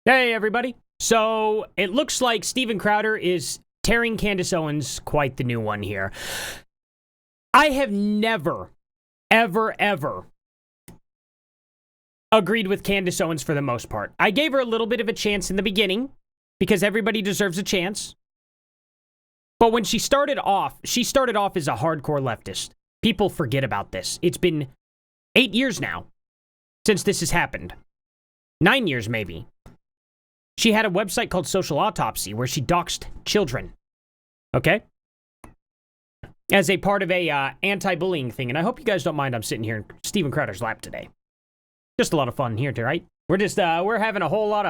Hey, everybody. So it looks like Steven Crowder is tearing Candace Owens quite the new one here. I have never, ever agreed with Candace Owens for the most part. I gave her a little bit of a chance in the beginning because everybody deserves a chance. But when she started off as a hardcore leftist. People forget about this. It's been 8 years now since this has happened. 9 years, maybe. She had a website called Social Autopsy where she doxed children. Okay? As a part of a anti-bullying thing. And I hope you guys don't mind I'm sitting here in Steven Crowder's lap today. Just a lot of fun here, right? We're having a whole lot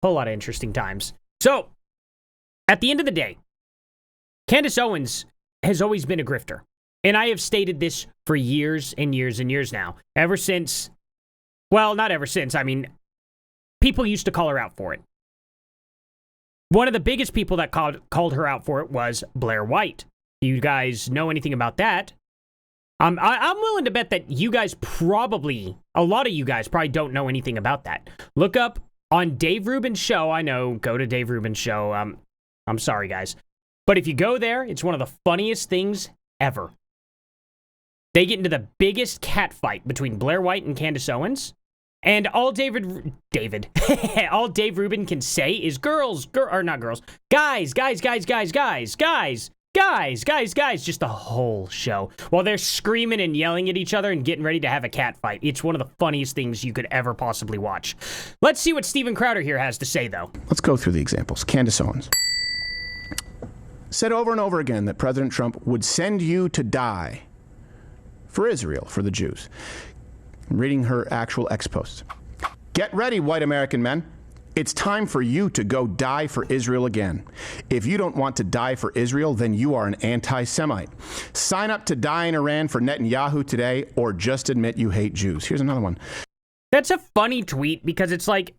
of interesting times. So, at the end of the day, Candace Owens has always been a grifter. And I have stated this for years and years and years now. Ever since, well, not ever since. I mean, people used to call her out for it. One of the biggest people that called her out for it was Blair White. You guys know anything about that? I'm willing to bet that you guys a lot of you guys probably don't know anything about that. Look up on Dave Rubin's show. I know, go to Dave Rubin's show. I'm sorry, guys. But if you go there, it's one of the funniest things ever. They get into the biggest cat fight between Blair White and Candace Owens. And all Dave Rubin can say is guys, just the whole show. While they're screaming and yelling at each other and getting ready to have a cat fight. It's one of the funniest things you could ever possibly watch. Let's see what Steven Crowder here has to say, though. Let's go through the examples. Candace Owens said over and over again that President Trump would send you to die for Israel, for the Jews. I'm reading her actual ex-posts. Get ready, white American men. It's time for you to go die for Israel again. If you don't want to die for Israel, then you are an anti-Semite. Sign up to die in Iran for Netanyahu today, or just admit you hate Jews. Here's another one. That's a funny tweet because it's like,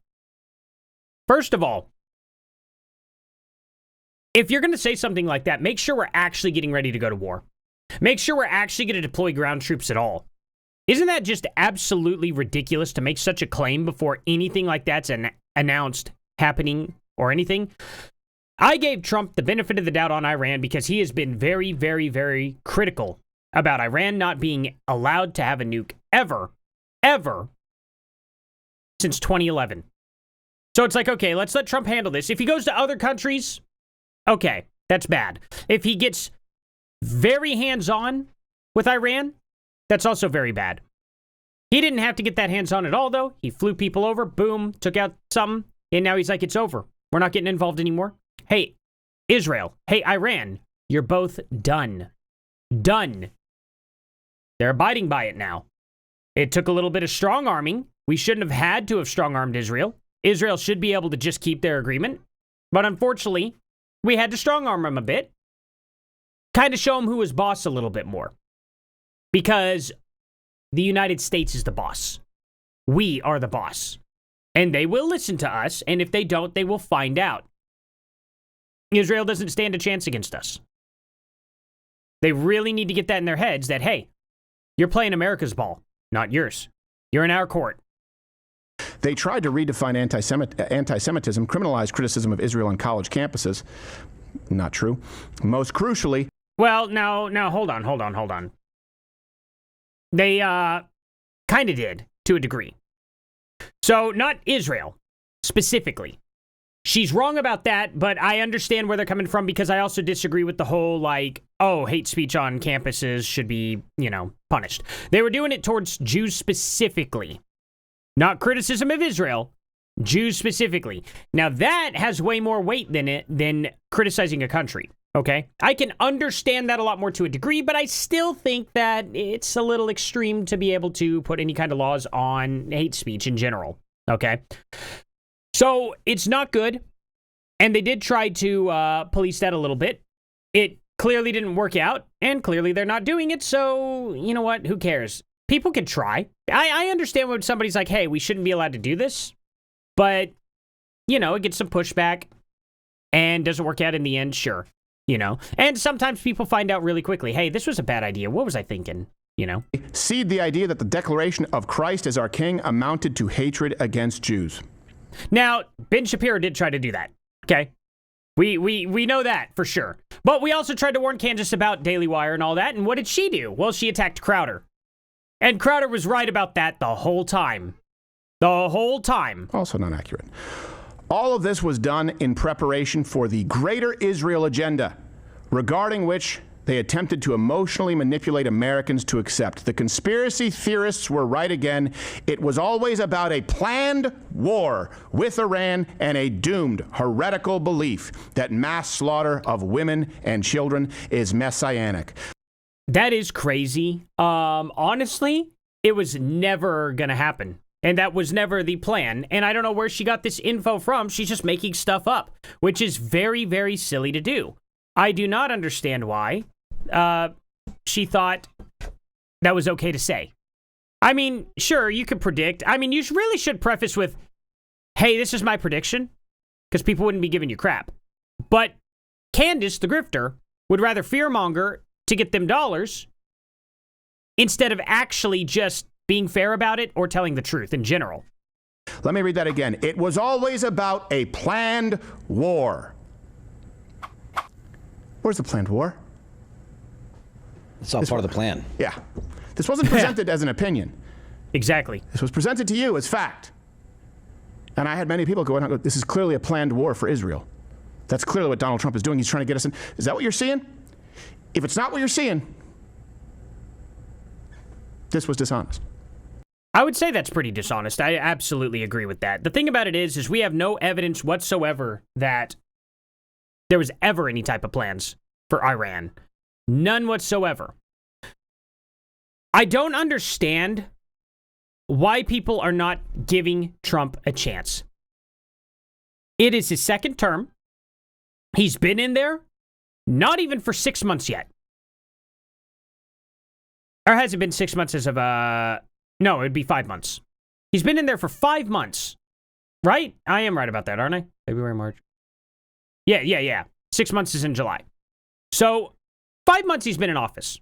first of all, if you're going to say something like that, make sure we're actually getting ready to go to war. Make sure we're actually going to deploy ground troops at all. Isn't that just absolutely ridiculous to make such a claim before anything like that's announced happening or anything? I gave Trump the benefit of the doubt on Iran because he has been very, very, very critical about Iran not being allowed to have a nuke ever since 2011. So it's like, okay, let's let Trump handle this. If he goes to other countries, okay, that's bad. If he gets very hands-on with Iran, that's also very bad. He didn't have to get that hands-on at all, though. He flew people over, boom, took out something, and now he's like, it's over. We're not getting involved anymore. Hey, Israel. Hey, Iran. You're both done. Done. They're abiding by it now. It took a little bit of strong-arming. We shouldn't have had to have strong-armed Israel. Israel should be able to just keep their agreement. But unfortunately, we had to strong-arm them a bit. Kind of show them who was boss a little bit more. Because the United States is the boss. We are the boss. And they will listen to us, and if they don't, they will find out. Israel doesn't stand a chance against us. They really need to get that in their heads that, hey, you're playing America's ball, not yours. You're in our court. They tried to redefine anti-Semitism, criminalize criticism of Israel on college campuses. Not true. Most crucially... Well, now, hold on. They kind of did, to a degree. So, not Israel, specifically. She's wrong about that, but I understand where they're coming from because I also disagree with the whole, hate speech on campuses should be, punished. They were doing it towards Jews specifically. Not criticism of Israel, Jews specifically. Now, that has way more weight than criticizing a country. Okay, I can understand that a lot more to a degree, but I still think that it's a little extreme to be able to put any kind of laws on hate speech in general. Okay, so it's not good, and they did try to police that a little bit. It clearly didn't work out, and clearly they're not doing it, so you know what? Who cares? People can try. I understand when somebody's like, hey, we shouldn't be allowed to do this, but, it gets some pushback, and doesn't work out in the end, sure. And sometimes people find out really quickly, hey, this was a bad idea. What was I thinking? Seed the idea that the declaration of Christ as our king amounted to hatred against Jews. Now, Ben Shapiro did try to do that, okay? We know that for sure. But we also tried to warn Candace about Daily Wire and all that, and what did she do? Well, she attacked Crowder. And Crowder was right about that the whole time. The whole time. Also not accurate. All of this was done in preparation for the Greater Israel agenda, regarding which they attempted to emotionally manipulate Americans to accept. The conspiracy theorists were right again. It was always about a planned war with Iran and a doomed, heretical belief that mass slaughter of women and children is messianic. That is crazy. Honestly, it was never going to happen. And that was never the plan. And I don't know where she got this info from. She's just making stuff up, which is very, very silly to do. I do not understand why she thought that was okay to say. I mean, sure, you could predict. I mean, you really should preface with, hey, this is my prediction, because people wouldn't be giving you crap. But Candace, the grifter, would rather fearmonger to get them dollars instead of actually just being fair about it or telling the truth in general. Let me read that again. It was always about a planned war. Where's the planned war? It's all part of the plan. Yeah. This wasn't presented as an opinion. Exactly. This was presented to you as fact. And I had many people go, this is clearly a planned war for Israel. That's clearly what Donald Trump is doing. He's trying to get us in. Is that what you're seeing? If it's not what you're seeing, this was dishonest. I would say that's pretty dishonest. I absolutely agree with that. The thing about it is we have no evidence whatsoever that there was ever any type of plans for Iran. None whatsoever. I don't understand why people are not giving Trump a chance. It is his second term. He's been in there not even for 6 months yet. Or has it been 6 months as of, no, it'd be 5 months. He's been in there for 5 months, right? I am right about that, aren't I? February, March. Yeah. 6 months is in July. So 5 months he's been in office.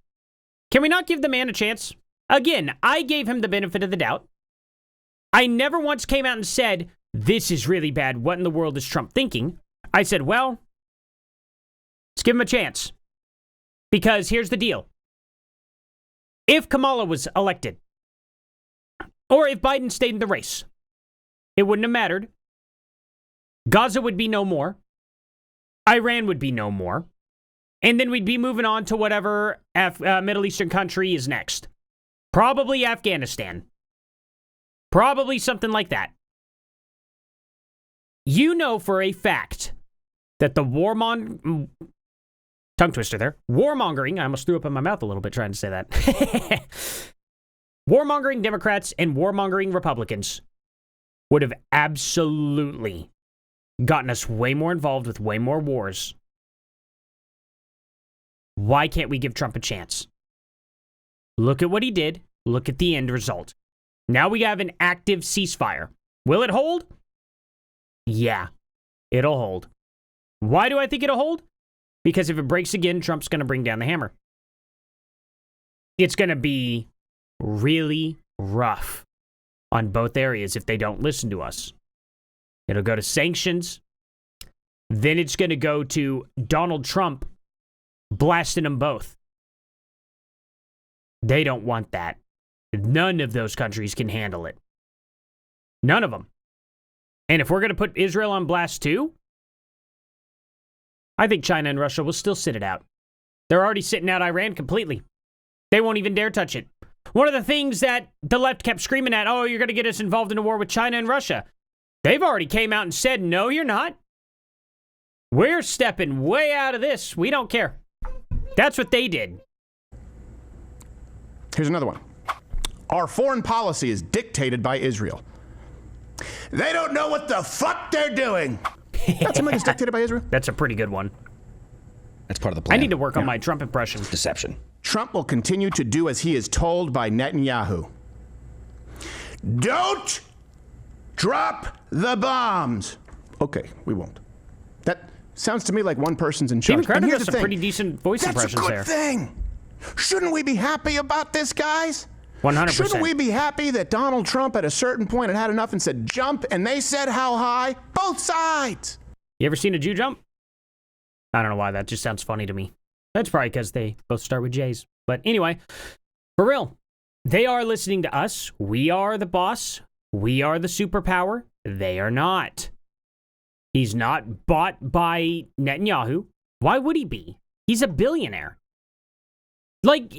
Can we not give the man a chance? Again, I gave him the benefit of the doubt. I never once came out and said, this is really bad. What in the world is Trump thinking? I said, well, let's give him a chance. Because here's the deal. If Kamala was elected, or if Biden stayed in the race, it wouldn't have mattered. Gaza would be no more. Iran would be no more. And then we'd be moving on to whatever Middle Eastern country is next. Probably Afghanistan. Probably something like that. You know for a fact that the tongue twister there. Warmongering, I almost threw up in my mouth a little bit trying to say that. Warmongering Democrats and warmongering Republicans would have absolutely gotten us way more involved with way more wars. Why can't we give Trump a chance? Look at what he did. Look at the end result. Now we have an active ceasefire. Will it hold? Yeah, it'll hold. Why do I think it'll hold? Because if it breaks again, Trump's going to bring down the hammer. It's going to be really rough on both areas if they don't listen to us. It'll go to sanctions. Then it's going to go to Donald Trump blasting them both. They don't want that. None of those countries can handle it. None of them. And if we're going to put Israel on blast too, I think China and Russia will still sit it out. They're already sitting out Iran completely. They won't even dare touch it. One of the things that the left kept screaming at, oh, you're going to get us involved in a war with China and Russia. They've already came out and said, no, you're not. We're stepping way out of this. We don't care. That's what they did. Here's another one. Our foreign policy is dictated by Israel. They don't know what the fuck they're doing. That's something that's dictated by Israel? That's a pretty good one. That's part of the plan. I need to work on my Trump impression. Deception. Trump will continue to do as he is told by Netanyahu. Don't drop the bombs. Okay, we won't. That sounds to me like one person's in charge. Even Crowder does some pretty decent voice impressions there. That's a good thing. Shouldn't we be happy about this, guys? 100%. Shouldn't we be happy that Donald Trump at a certain point had enough and said jump, and they said how high? Both sides. You ever seen a Jew jump? I don't know why. That just sounds funny to me. That's probably because they both start with J's. But anyway, for real, they are listening to us. We are the boss. We are the superpower. They are not. He's not bought by Netanyahu. Why would he be? He's a billionaire. Like,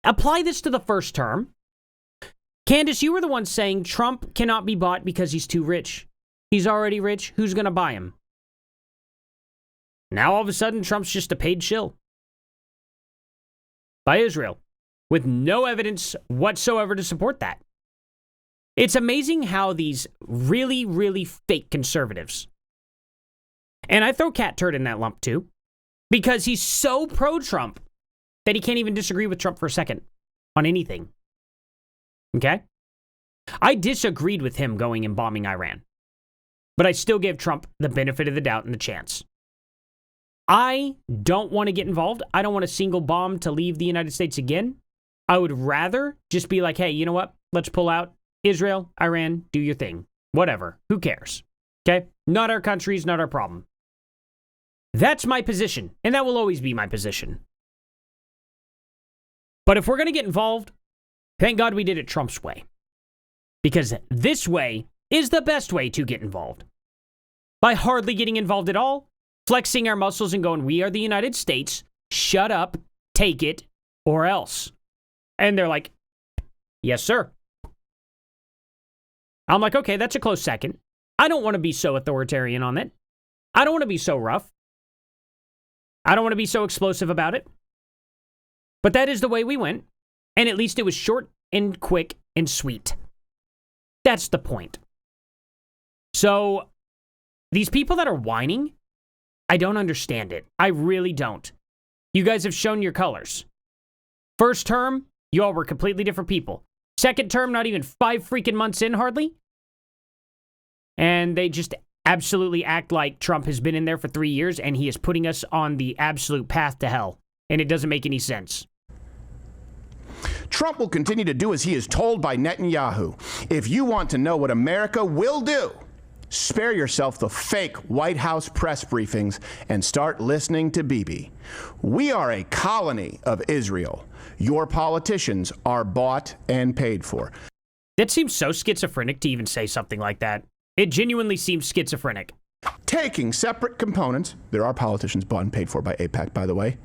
apply this to the first term. Candace, you were the one saying Trump cannot be bought because he's too rich. He's already rich. Who's going to buy him? Now, all of a sudden, Trump's just a paid shill by Israel with no evidence whatsoever to support that. It's amazing how these really, really fake conservatives, and I throw Cat Turd in that lump too, because he's so pro-Trump that he can't even disagree with Trump for a second on anything. Okay? I disagreed with him going and bombing Iran, but I still gave Trump the benefit of the doubt and the chance. I don't want to get involved. I don't want a single bomb to leave the United States again. I would rather just be like, hey, you know what? Let's pull out. Israel, Iran, do your thing. Whatever. Who cares? Okay? Not our countries, not our problem. That's my position, and that will always be my position. But if we're going to get involved, thank God we did it Trump's way. Because this way is the best way to get involved. By hardly getting involved at all, flexing our muscles and going, we are the United States, shut up, take it, or else. And they're like, yes, sir. I'm like, okay, that's a close second. I don't want to be so authoritarian on it. I don't want to be so rough. I don't want to be so explosive about it. But that is the way we went. And at least it was short and quick and sweet. That's the point. So, these people that are whining, I don't understand it. I really don't. You guys have shown your colors. First term, you all were completely different people. Second term, not even 5 freaking months in, hardly. And they just absolutely act like Trump has been in there for 3 years and he is putting us on the absolute path to hell. And it doesn't make any sense. Trump will continue to do as he is told by Netanyahu. If you want to know what America will do, spare yourself the fake White House press briefings and start listening to Bibi. We are a colony of Israel. Your politicians are bought and paid for. That seems so schizophrenic to even say something like that. It genuinely seems schizophrenic. Taking separate components. There are politicians bought and paid for by AIPAC, by the way.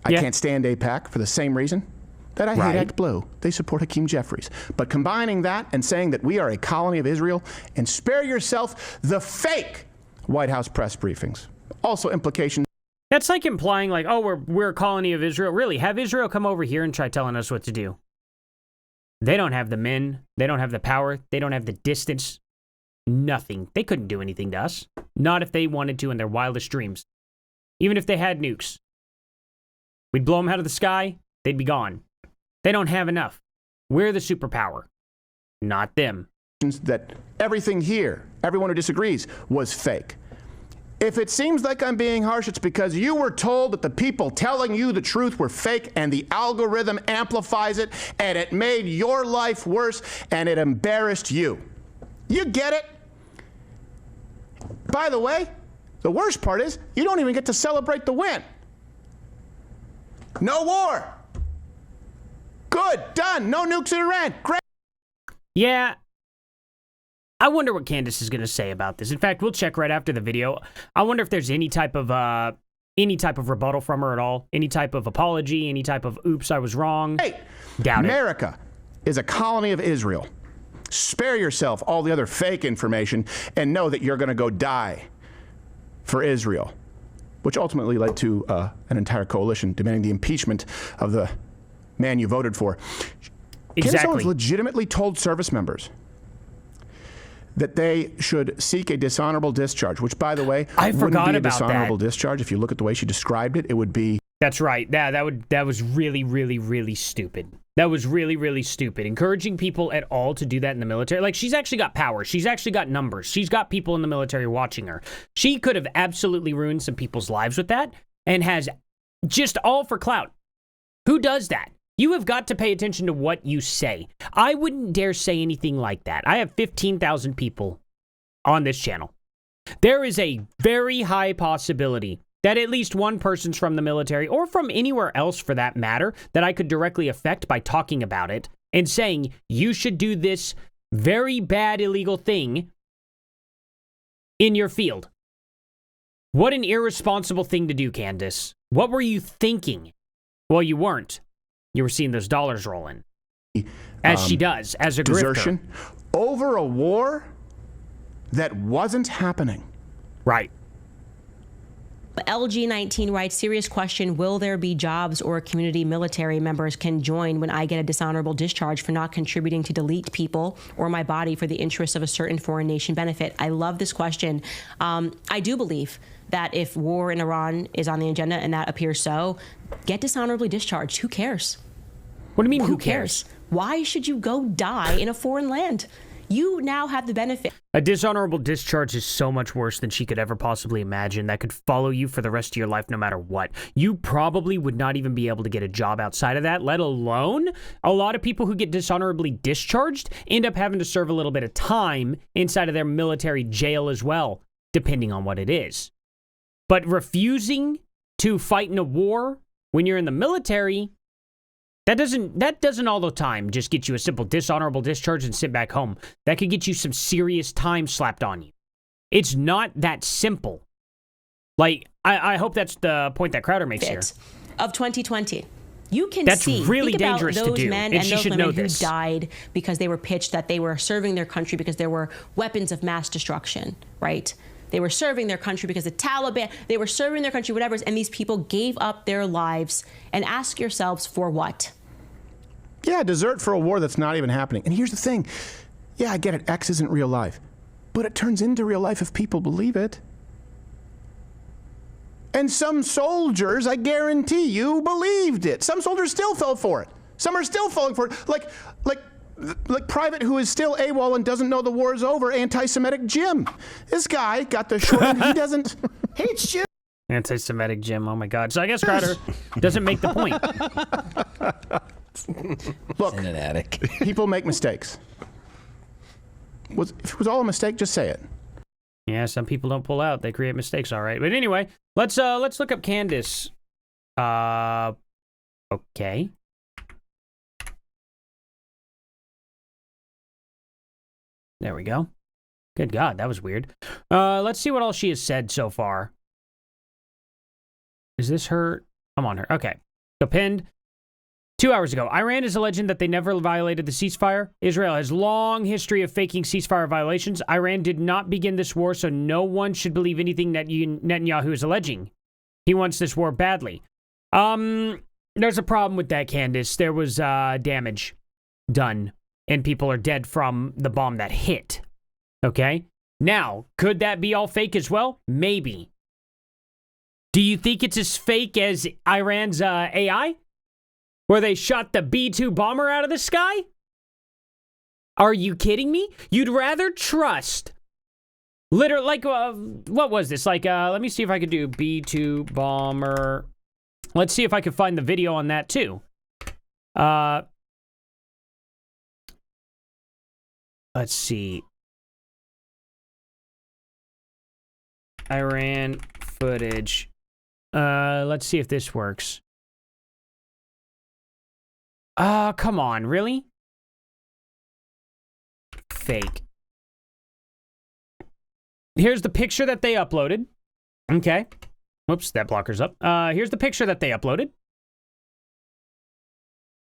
I can't stand AIPAC for the same reason that I hate ActBlue. They support Hakeem Jeffries. But combining that and saying that we are a colony of Israel, and spare yourself the fake White House press briefings. Also implications. That's like implying like, oh, we're a colony of Israel. Really, have Israel come over here and try telling us what to do. They don't have the men. They don't have the power. They don't have the distance. Nothing. They couldn't do anything to us. Not if they wanted to in their wildest dreams. Even if they had nukes. We'd blow them out of the sky. They'd be gone. They don't have enough. We're the superpower. Not them. That everything here, everyone who disagrees, was fake. If it seems like I'm being harsh, it's because you were told that the people telling you the truth were fake and the algorithm amplifies it and it made your life worse and it embarrassed you. You get it? By the way, the worst part is you don't even get to celebrate the win. No war. Good, done. No nukes in Iran. Great. Yeah. I wonder what Candace is going to say about this. In fact, we'll check right after the video. I wonder if there's any type of rebuttal from her at all. Any type of apology, any type of oops, I was wrong. Hey, doubt America is a colony of Israel. Spare yourself all the other fake information and know that you're going to go die for Israel, which ultimately led to an entire coalition demanding the impeachment of the man you voted for. Candace Owens legitimately told service members that they should seek a dishonorable discharge, which, by the way, I forgot wouldn't be a about dishonorable that. discharge. If you look at the way she described it, it would be. That's right. Yeah, that was really, really, really stupid. That was really, really stupid. Encouraging people at all to do that in the military. Like, she's actually got power. She's actually got numbers. She's got people in the military watching her. She could have absolutely ruined some people's lives with that and has just all for clout. Who does that? You have got to pay attention to what you say. I wouldn't dare say anything like that. I have 15,000 people on this channel. There is a very high possibility that at least one person's from the military, or from anywhere else for that matter, that I could directly affect by talking about it and saying, you should do this very bad illegal thing in your field. What an irresponsible thing to do, Candace. What were you thinking? Well, you weren't. You were seeing those dollars roll in. As she does, as a desertion grifter. Over a war that wasn't happening. Right. LG19 writes, serious question, will there be jobs or community military members can join when I get a dishonorable discharge for not contributing to delete people or my body for the interests of a certain foreign nation benefit? I love this question. I do believe that if war in Iran is on the agenda, and that appears so, get dishonorably discharged. Who cares? What do you mean, who cares? Why should you go die in a foreign land? You now have the benefit. A dishonorable discharge is so much worse than she could ever possibly imagine. That could follow you for the rest of your life no matter what. You probably would not even be able to get a job outside of that, let alone a lot of people who get dishonorably discharged end up having to serve a little bit of time inside of their military jail as well, depending on what it is. But refusing to fight in a war when you're in the military, that doesn't all the time just get you a simple dishonorable discharge and sit back home. That could get you some serious time slapped on you. It's not that simple. Like, I hope that's the point that Crowder makes here. Of 2020. You can That's see, really think about dangerous to those do, men and and she those should women know who this. died because they were pitched that they were serving their country because there were weapons of mass destruction, right? They were serving their country because the Taliban, they were serving their country, whatever, and these people gave up their lives. And ask yourselves, for what? Yeah, desert for a war that's not even happening. And here's the thing. Yeah, I get it. X isn't real life. But it turns into real life if people believe it. And some soldiers, I guarantee you, believed it. Some soldiers still fell for it. Some are still falling for it. Like Private who is still AWOL and doesn't know the war is over, anti-Semitic Jim. This guy got the short end. He doesn't hate Jim. Anti-Semitic Jim, oh my God. So I guess Crowder doesn't make the point. Look, in an attic. People make mistakes. If it was all a mistake, just say it. Yeah, some people don't pull out. They create mistakes, all right. But anyway, let's look up Candace. Okay. There we go. Good God, that was weird. Let's see what all she has said so far. Is this her? I'm on her. Okay. So pinned. 2 hours ago, Iran is alleging that they never violated the ceasefire. Israel has long history of faking ceasefire violations. Iran did not begin this war, so no one should believe anything that Netanyahu is alleging. He wants this war badly. There's a problem with that, Candace. There was damage done, and people are dead from the bomb that hit. Okay? Now, could that be all fake as well? Maybe. Do you think it's as fake as Iran's AI? Where they shot the B-2 bomber out of the sky? Are you kidding me? You'd rather trust... Literally, like, what was this? Like, let me see if I could do B-2 bomber. Let's see if I can find the video on that, too. Let's see. Iran footage. Let's see if this works. Come on, really? Fake. Here's the picture that they uploaded. Okay. Whoops, that blocker's up. Here's the picture that they uploaded.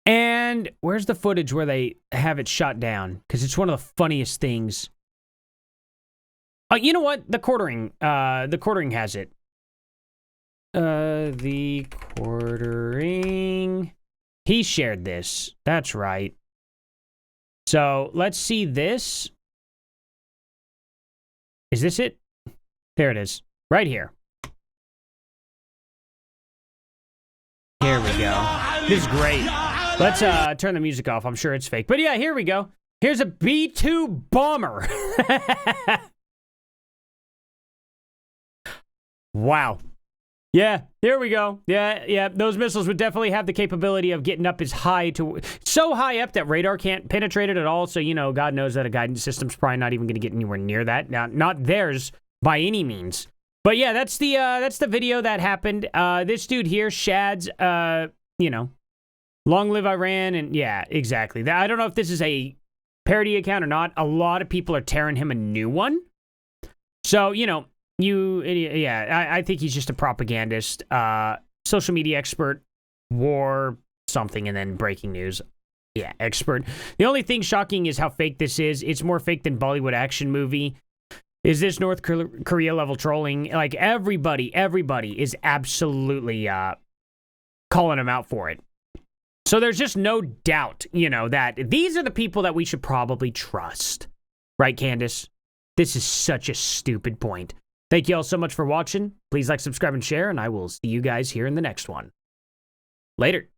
And where's the footage where they have it shot down? Because it's one of the funniest things. Oh, you know what? The quartering has it. The quartering. He shared this. That's right. So let's see this. Is this it? There it is. Right here. Here we go. This is great. Let's turn the music off. I'm sure it's fake. But yeah, here we go. Here's a B-2 bomber. Wow. Yeah, there we go. Yeah, those missiles would definitely have the capability of getting up as high to, so high up that radar can't penetrate it at all. So, God knows that a guidance system's probably not even going to get anywhere near that. Now, not theirs by any means. But yeah, that's the video that happened. This dude here, Shad's, long live Iran, and yeah, exactly. I don't know if this is a parody account or not. A lot of people are tearing him a new one. So, I think he's just a propagandist, social media expert, war something, and then breaking news. Yeah, expert. The only thing shocking is how fake this is. It's more fake than Bollywood action movie. Is this North Korea level trolling? Like, everybody is absolutely calling him out for it. So there's just no doubt, that these are the people that we should probably trust. Right, Candace? This is such a stupid point. Thank you all so much for watching. Please like, subscribe, and share, and I will see you guys here in the next one. Later.